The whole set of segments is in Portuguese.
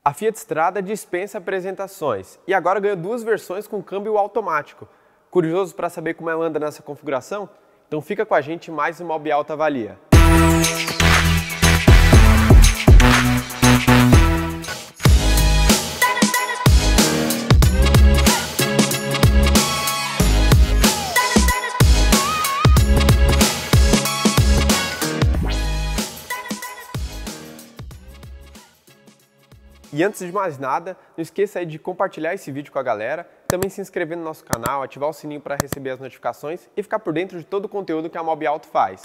A Fiat Strada dispensa apresentações e agora ganhou duas versões com câmbio automático. Curioso para saber como ela anda nessa configuração? Então fica com a gente mais uma Mob Alto Avalia. E antes de mais nada, não esqueça aí de compartilhar esse vídeo com a galera, também se inscrever no nosso canal, ativar o sininho para receber as notificações e ficar por dentro de todo o conteúdo que a Mob Alto faz.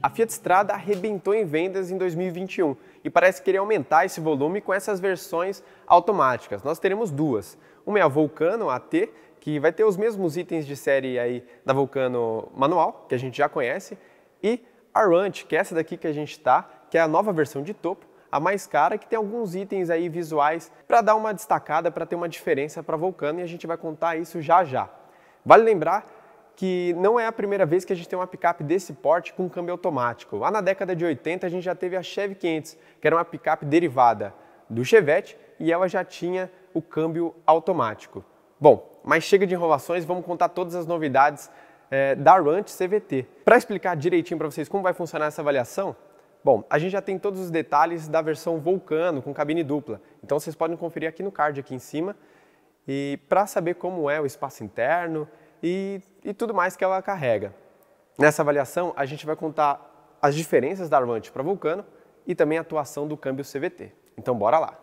A Fiat Strada arrebentou em vendas em 2021 e parece querer aumentar esse volume com essas versões automáticas. Nós teremos duas. Uma é a Vulcano AT, que vai ter os mesmos itens de série aí da Vulcano manual, que a gente já conhece, e a Ranch, que é essa daqui que a gente está, que é a nova versão de topo, a mais cara, que tem alguns itens aí visuais para dar uma destacada, para ter uma diferença para a Vulcano, e a gente vai contar isso já já. Vale lembrar que não é a primeira vez que a gente tem uma picape desse porte com câmbio automático. Lá na década de 80 a gente já teve a Chevy 500, que era uma picape derivada do Chevette, e ela já tinha o câmbio automático. Bom, mas chega de enrolações, vamos contar todas as novidades da Ranch CVT. Para explicar direitinho para vocês como vai funcionar essa avaliação, bom, a gente já tem todos os detalhes da versão Vulcano com cabine dupla, então vocês podem conferir aqui no card aqui em cima e para saber como é o espaço interno e tudo mais que ela carrega. Nessa avaliação a gente vai contar as diferenças da Ranch para Vulcano e também a atuação do câmbio CVT. Então bora lá!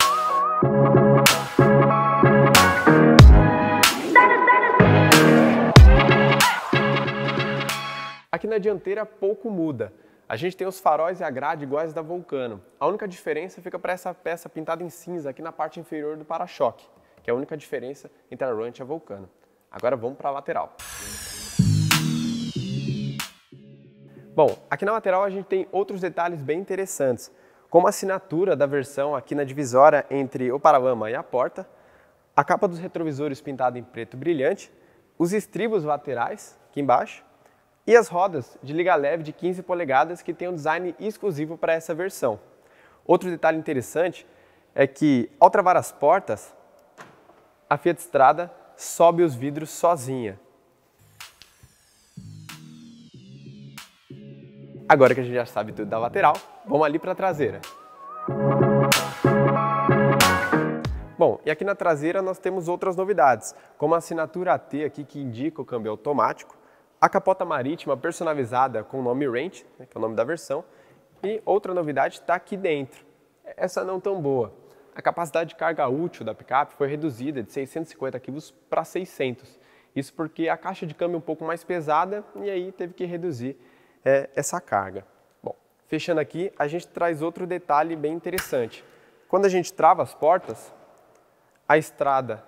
Aqui na dianteira pouco muda. A gente tem os faróis e a grade iguais da Vulcano. A única diferença fica para essa peça pintada em cinza aqui na parte inferior do para-choque, que é a única diferença entre a Ranch e a Vulcano. Agora vamos para a lateral. Bom, aqui na lateral a gente tem outros detalhes bem interessantes, como a assinatura da versão aqui na divisória entre o paralama e a porta, a capa dos retrovisores pintada em preto brilhante, os estribos laterais aqui embaixo, e as rodas de liga leve de 15 polegadas que tem um design exclusivo para essa versão. Outro detalhe interessante é que, ao travar as portas, a Fiat Strada sobe os vidros sozinha. Agora que a gente já sabe tudo da lateral, vamos ali para a traseira. Bom, e aqui na traseira nós temos outras novidades, como a assinatura AT aqui que indica o câmbio automático, a capota marítima personalizada com o nome Ranch, que é o nome da versão, e outra novidade está aqui dentro. Essa não tão boa. A capacidade de carga útil da picape foi reduzida de 650 kg para 600. Isso porque a caixa de câmbio é um pouco mais pesada e aí teve que reduzir essa carga. Bom, fechando aqui, a gente traz outro detalhe bem interessante. Quando a gente trava as portas, a Strada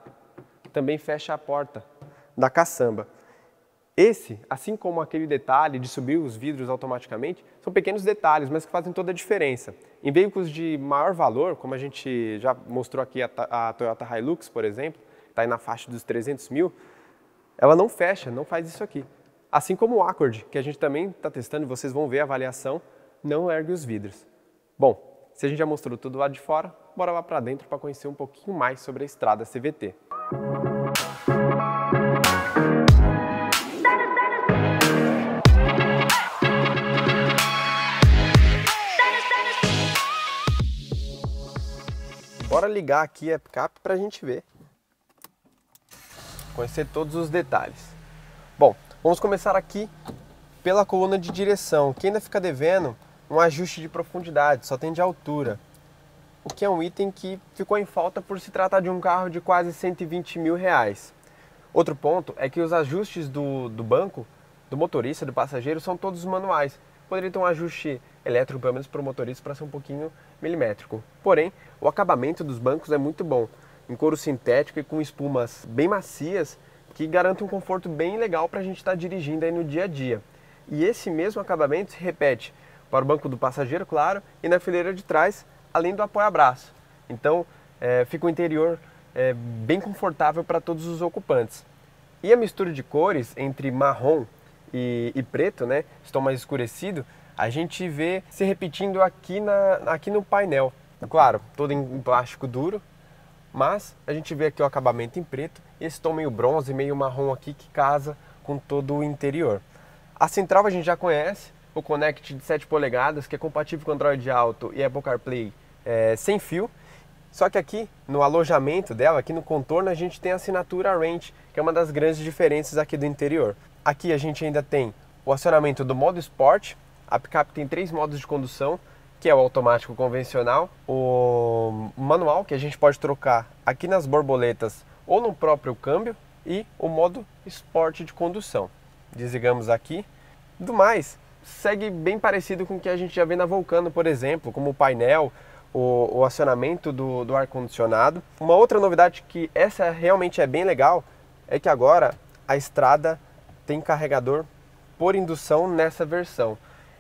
também fecha a porta da caçamba. Esse, assim como aquele detalhe de subir os vidros automaticamente, são pequenos detalhes, mas que fazem toda a diferença. Em veículos de maior valor, como a gente já mostrou aqui a Toyota Hilux, por exemplo, está aí na faixa dos 300 mil, ela não fecha, não faz isso aqui. Assim como o Accord, que a gente também está testando e vocês vão ver a avaliação, não ergue os vidros. Bom, se a gente já mostrou tudo lá de fora, bora lá para dentro para conhecer um pouquinho mais sobre a Strada CVT. Bora ligar aqui a picape para a gente ver, conhecer todos os detalhes. Bom, vamos começar aqui pela coluna de direção, que ainda fica devendo um ajuste de profundidade, só tem de altura. O que é um item que ficou em falta por se tratar de um carro de quase 120 mil reais. Outro ponto é que os ajustes do banco, do motorista, do passageiro, são todos manuais. Poderia ter um ajuste elétrico, pelo menos para o motorista, para ser um pouquinho milimétrico. Porém, o acabamento dos bancos é muito bom, em couro sintético e com espumas bem macias, que garantem um conforto bem legal para a gente estar dirigindo aí no dia a dia. E esse mesmo acabamento se repete para o banco do passageiro, claro, e na fileira de trás, além do apoia-braço. Então, fica um interior bem confortável para todos os ocupantes. E a mistura de cores entre marrom e preto, né, estão mais escurecido, a gente vê se repetindo aqui no painel. Claro, todo em plástico duro, mas a gente vê aqui o acabamento em preto e esse tom meio bronze, meio marrom aqui que casa com todo o interior. A central a gente já conhece, o Connect de 7 polegadas, que é compatível com Android Auto e Apple CarPlay sem fio. Só que aqui no alojamento dela, aqui no contorno, a gente tem a assinatura Range, que é uma das grandes diferenças aqui do interior. Aqui a gente ainda tem o acionamento do modo Sport. A picape tem 3 modos de condução, que é o automático convencional, o manual, que a gente pode trocar aqui nas borboletas ou no próprio câmbio, e o modo Sport de condução. Desligamos aqui. Do mais, segue bem parecido com o que a gente já vê na Vulcano, por exemplo, como o painel, o acionamento do ar-condicionado. Uma outra novidade que essa realmente é bem legal é que agora a Strada tem carregador por indução nessa versão.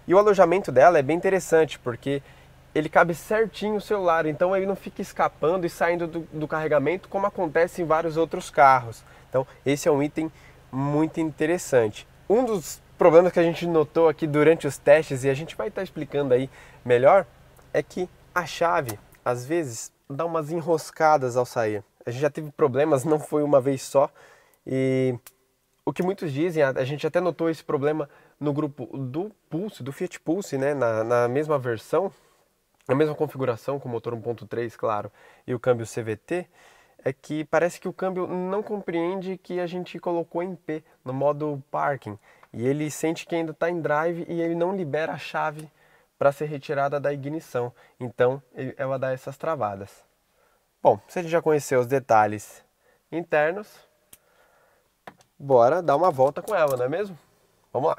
E o alojamento dela é bem interessante porque ele cabe certinho o celular, então ele não fica escapando e saindo do carregamento como acontece em vários outros carros. Então esse é um item muito interessante. Um dos problemas que a gente notou aqui durante os testes, e a gente vai estar explicando aí melhor, é que a chave, às vezes, dá umas enroscadas ao sair. A gente já teve problemas, não foi uma vez só. E o que muitos dizem, a gente até notou esse problema no grupo do Pulse, do Fiat Pulse, né? Na mesma versão, na mesma configuração, com o motor 1.3, claro, e o câmbio CVT, é que parece que o câmbio não compreende que a gente colocou em P, no modo parking. E ele sente que ainda está em drive e ele não libera a chave para ser retirada da ignição, então ela dá essas travadas. Bom, se a gente já conheceu os detalhes internos, bora dar uma volta com ela, não é mesmo? Vamos lá!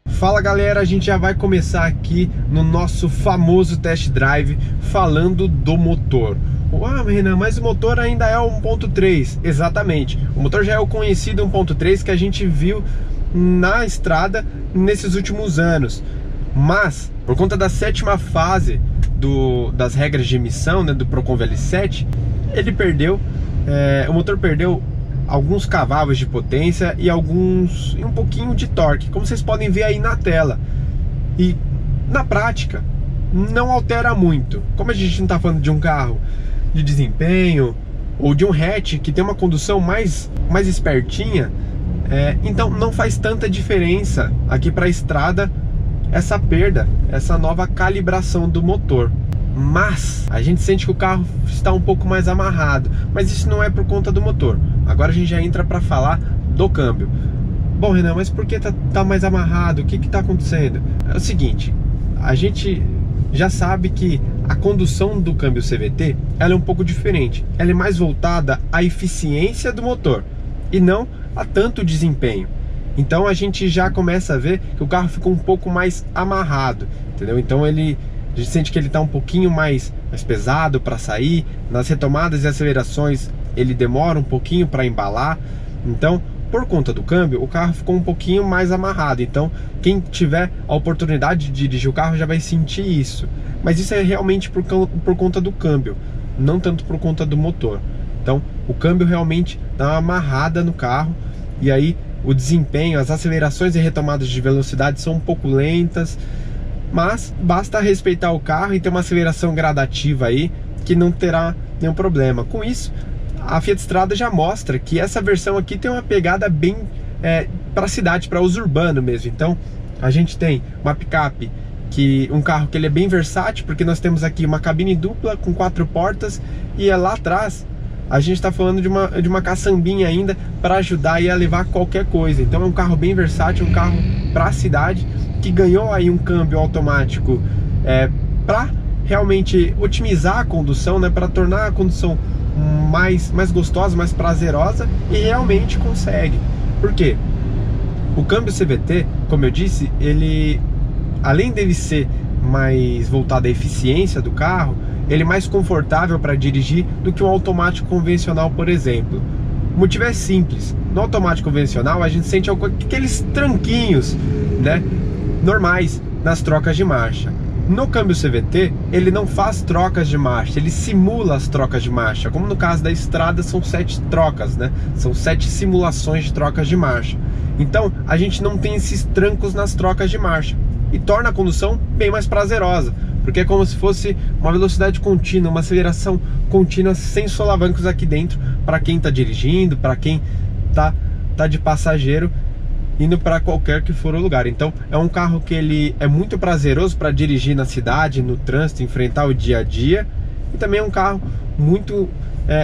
Fala galera, a gente já vai começar aqui no nosso famoso test drive falando do motor. Ah, Renan, mas o motor ainda é o 1.3. Exatamente, o motor já é o conhecido 1.3 que a gente viu na estrada nesses últimos anos. Mas, por conta da 7ª fase das regras de emissão, né, do Procon VL7, ele perdeu, o motor perdeu alguns cavalos de potência e um pouquinho de torque, como vocês podem ver aí na tela. E na prática não altera muito. Como a gente não está falando de um carro de desempenho ou de um hatch que tem uma condução mais espertinha, então não faz tanta diferença aqui para a estrada essa perda, essa nova calibração do motor. Mas a gente sente que o carro está um pouco mais amarrado, mas isso não é por conta do motor. Agora a gente já entra para falar do câmbio. Bom, Renan, mas por que tá mais amarrado? O que está acontecendo? É o seguinte, a gente já sabe que a condução do câmbio CVT ela é um pouco diferente. Ela é mais voltada à eficiência do motor e não a tanto desempenho. Então a gente já começa a ver que o carro ficou um pouco mais amarrado, entendeu? Então a gente sente que ele está um pouquinho mais pesado para sair. Nas retomadas e acelerações ele demora um pouquinho para embalar. Então, por conta do câmbio, o carro ficou um pouquinho mais amarrado. Então, quem tiver a oportunidade de dirigir o carro já vai sentir isso. Mas isso é realmente por conta do câmbio, não tanto por conta do motor. Então, o câmbio realmente dá uma amarrada no carro. E aí, o desempenho, as acelerações e retomadas de velocidade são um pouco lentas. Mas basta respeitar o carro e ter uma aceleração gradativa aí, que não terá nenhum problema. Com isso, a Fiat Strada já mostra que essa versão aqui tem uma pegada bem para a cidade, para uso urbano mesmo. Então, a gente tem uma picape, um carro que ele é bem versátil, porque nós temos aqui uma cabine dupla com 4 portas e lá atrás a gente está falando de uma caçambinha ainda para ajudar a levar qualquer coisa. Então é um carro bem versátil, um carro para a cidade, que ganhou aí um câmbio automático para realmente otimizar a condução, né, para tornar a condução mais gostosa, mais prazerosa, e realmente consegue. Por quê? O câmbio CVT, como eu disse, ele, além dele ser mais voltado à eficiência do carro, ele é mais confortável para dirigir do que um automático convencional, por exemplo. O motivo é simples. No automático convencional a gente sente aqueles tranquinhos, né, normais nas trocas de marcha. No câmbio CVT, ele não faz trocas de marcha, ele simula as trocas de marcha. Como no caso da estrada, são 7 trocas, né? São 7 simulações de trocas de marcha. Então, a gente não tem esses trancos nas trocas de marcha e torna a condução bem mais prazerosa, porque é como se fosse uma velocidade contínua, uma aceleração contínua sem solavancos aqui dentro, para quem está dirigindo, para quem tá de passageiro, indo para qualquer que for o lugar. Então é um carro que ele é muito prazeroso para dirigir na cidade, no trânsito, enfrentar o dia a dia, e também é um carro muito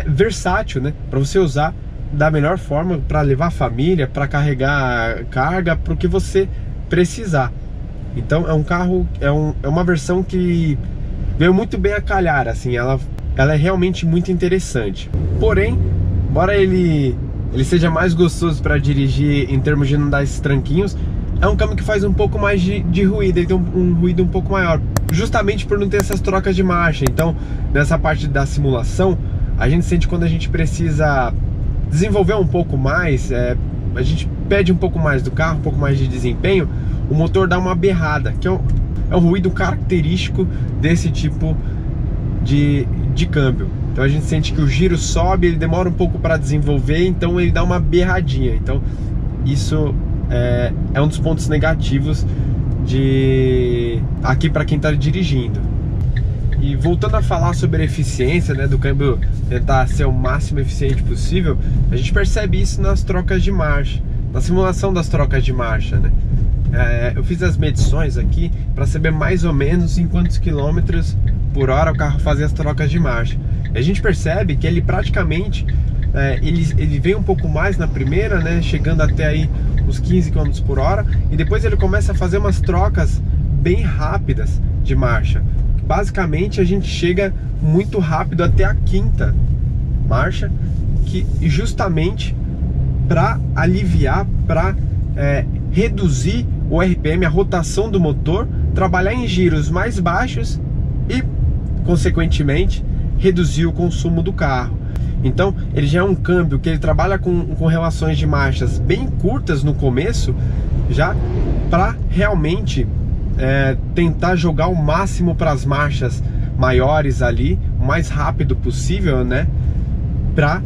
versátil, né, para você usar da melhor forma, para levar a família, para carregar carga, para o que você precisar. Então é um carro, é uma versão que veio muito bem a calhar, assim, ela é realmente muito interessante. Porém, embora ele seja mais gostoso para dirigir em termos de não dar esses tranquinhos, é um câmbio que faz um pouco mais de ruído, ele tem um ruído um pouco maior, justamente por não ter essas trocas de marcha. Então, nessa parte da simulação, a gente sente quando a gente precisa desenvolver um pouco mais, a gente pede um pouco mais do carro, um pouco mais de desempenho, o motor dá uma berrada, que é um ruído característico desse tipo de câmbio. Então a gente sente que o giro sobe, ele demora um pouco para desenvolver, então ele dá uma berradinha. Então isso é um dos pontos negativos aqui para quem está dirigindo. E voltando a falar sobre a eficiência, né, do câmbio tentar ser o máximo eficiente possível, a gente percebe isso nas trocas de marcha, na simulação das trocas de marcha, né? Eu fiz as medições aqui para saber mais ou menos em quantos quilômetros por hora o carro fazia as trocas de marcha. E a gente percebe que ele praticamente ele vem um pouco mais na primeira, né, chegando até aí uns 15 km por hora, e depois ele começa a fazer umas trocas bem rápidas de marcha. Basicamente a gente chega muito rápido até a 5ª marcha, que justamente para aliviar, para reduzir o RPM, a rotação do motor, trabalhar em giros mais baixos e, consequentemente, reduzir o consumo do carro. Então ele já é um câmbio que ele trabalha com relações de marchas bem curtas no começo, já para realmente tentar jogar o máximo para as marchas maiores ali, o mais rápido possível, né, para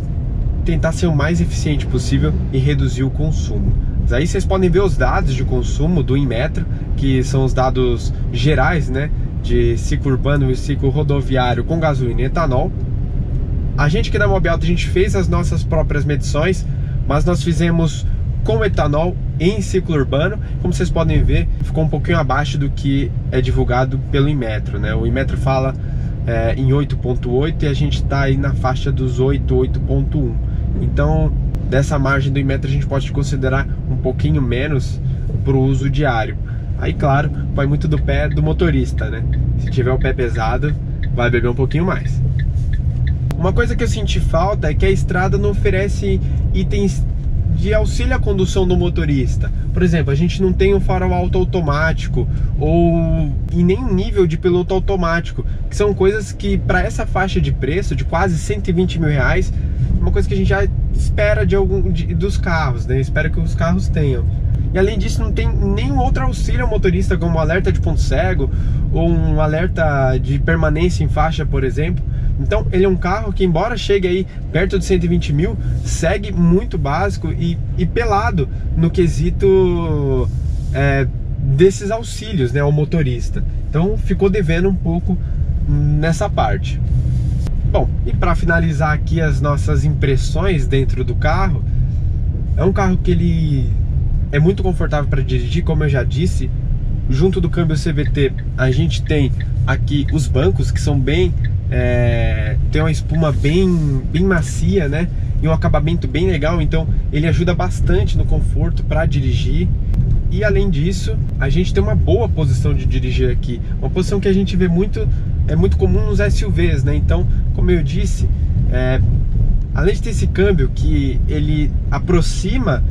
tentar ser o mais eficiente possível e reduzir o consumo. Mas aí vocês podem ver os dados de consumo do Inmetro, que são os dados gerais, né, de ciclo urbano e ciclo rodoviário com gasolina e etanol. A gente aqui da Mobiauto, a gente fez as nossas próprias medições, mas nós fizemos com etanol em ciclo urbano. Como vocês podem ver, ficou um pouquinho abaixo do que é divulgado pelo Inmetro, né? O Inmetro fala em 8.8 e a gente está aí na faixa dos 8.1. Então, dessa margem do Inmetro a gente pode considerar um pouquinho menos para o uso diário. Aí, claro, vai muito do pé do motorista, né? Se tiver o pé pesado, vai beber um pouquinho mais. Uma coisa que eu senti falta é que a estrada não oferece itens de auxílio à condução do motorista. Por exemplo, a gente não tem um farol alto automático e nem um nível de piloto automático, que são coisas que para essa faixa de preço de quase 120 mil reais, uma coisa que a gente já espera dos carros, né? Espera que os carros tenham. E além disso, não tem nenhum outro auxílio ao motorista, como um alerta de ponto cego ou um alerta de permanência em faixa, por exemplo. Então ele é um carro que, embora chegue aí perto de 120 mil, segue muito básico e pelado no quesito desses auxílios, né, ao motorista. Então ficou devendo um pouco nessa parte. Bom, e para finalizar aqui as nossas impressões dentro do carro, é um carro que ele é muito confortável para dirigir, como eu já disse. Junto do câmbio CVT a gente tem aqui os bancos, que são tem uma espuma bem macia, né, e um acabamento bem legal, então ele ajuda bastante no conforto para dirigir. E além disso, a gente tem uma boa posição de dirigir aqui, uma posição que a gente vê muito comum nos SUVs, né? Então, como eu disse, além de ter esse câmbio que ele aproxima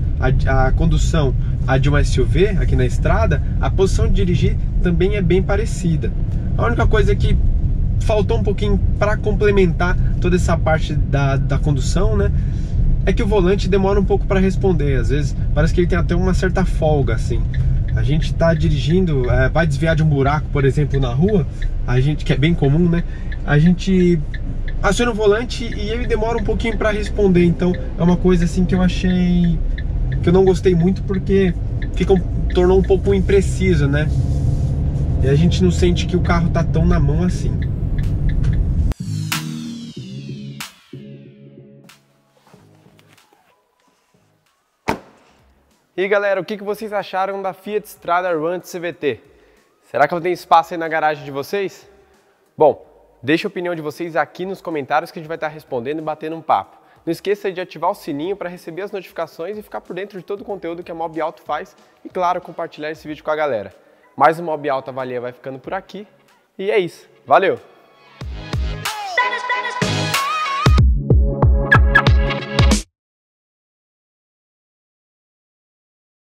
a condução de uma SUV aqui na estrada, a posição de dirigir também é bem parecida. A única coisa que faltou um pouquinho para complementar toda essa parte da condução, né, é que o volante demora um pouco para responder, às vezes parece que ele tem até uma certa folga, assim. A gente está dirigindo, vai desviar de um buraco, por exemplo, na rua, a gente, que é bem comum, né? A gente aciona o volante e ele demora um pouquinho para responder, então é uma coisa assim que eu achei, que eu não gostei muito, porque tornou um pouco impreciso, né? E a gente não sente que o carro tá tão na mão assim. E galera, o que vocês acharam da Fiat Strada Run CVT? Será que ela tem espaço aí na garagem de vocês? Bom, deixa a opinião de vocês aqui nos comentários que a gente vai estar respondendo e batendo um papo. Não esqueça de ativar o sininho para receber as notificações e ficar por dentro de todo o conteúdo que a Mob Auto faz e, claro, compartilhar esse vídeo com a galera. Mais um Mob Auto Avalia vai ficando por aqui e é isso. Valeu!